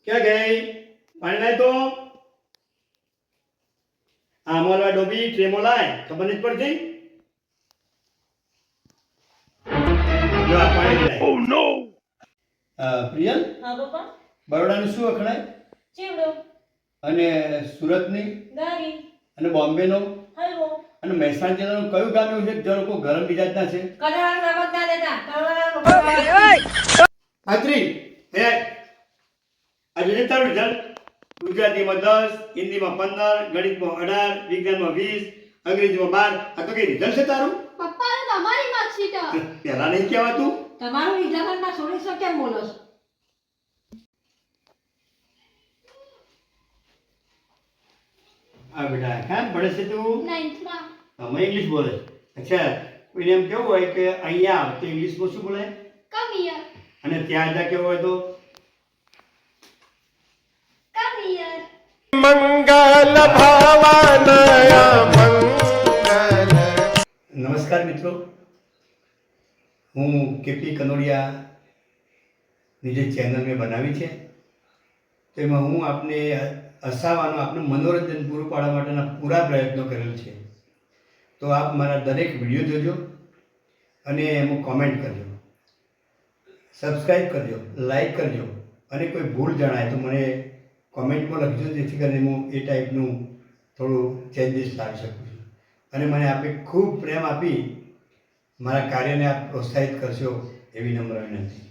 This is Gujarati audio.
ક્યાં ગઈ? પાણી લાય તો. આ અમારા ડોબી ટ્રેમો લાય, ખબર નથી પડતી. લો આ પાણી લાય. ઓ નો. પ્રિયલ, હા પપ્પા. બરોડાનું શું વખણાય? ચેવડો. અને સુરતની? ગારી. અને બોમ્બેનો? હલવો. અને મહેસાણા જિલ્લાનું કયું ગામ એવું છે જે લોકો ગરમ મિજાજના છે? કલવાળા નામ જ ના દેતા. કલવાળા ખાતરી હે આજે તારું રિઝલ્ટ ગુજરાતીમાં 10, હિન્દીમાં 15, ગણિતમાં 18, વિજ્ઞાનમાં 20, અંગ્રેજીમાં 12. આ તો કઈ રિઝલ્ટ છે તારું? પપ્પા તો તમારી માર્કશીટ પહેલા નહીં કહેવાતું? તમારું રિઝલ્ટ ના છોડી કેમ બોલો છો? આ બેટા ક્યાં ભણે છે તું? 9th માં. અમે ઇંગ્લિશ બોલે. અચ્છા, કોઈને એમ કેવું હોય કે અહીંયા આવ તો ઇંગ્લિશમાં શું બોલે? Come here. અને ત્યાં જા કેવું હોય તો? Come here. મંગલ ભાવનયા મંગલ. નમસ્કાર મિત્રો, હું કેપી કનોડિયાની જે ચેનલ મેં બનાવી છે તેમાં હું આપને હસાવવાનું, આપને મનોરંજન પૂરું પાડવા માટેના પૂરા પ્રયત્નો કરેલ છે. તો આપ મારા દરેક વિડીયો જોજો અને એમાં કોમેન્ટ કરજો, સબસ્ક્રાઈબ કરજો, લાઈક કરજો અને કોઈ ભૂલ જણાય તો મને કોમેન્ટમાં લખજો, જેથી કરીને હું એ ટાઈપનું થોડું ચેન્જીસ લાવી શકું છું. અને મને આપે ખૂબ પ્રેમ આપી મારા કાર્યને આપ પ્રોત્સાહિત કરશો એવી નમ્ર વિનંતી.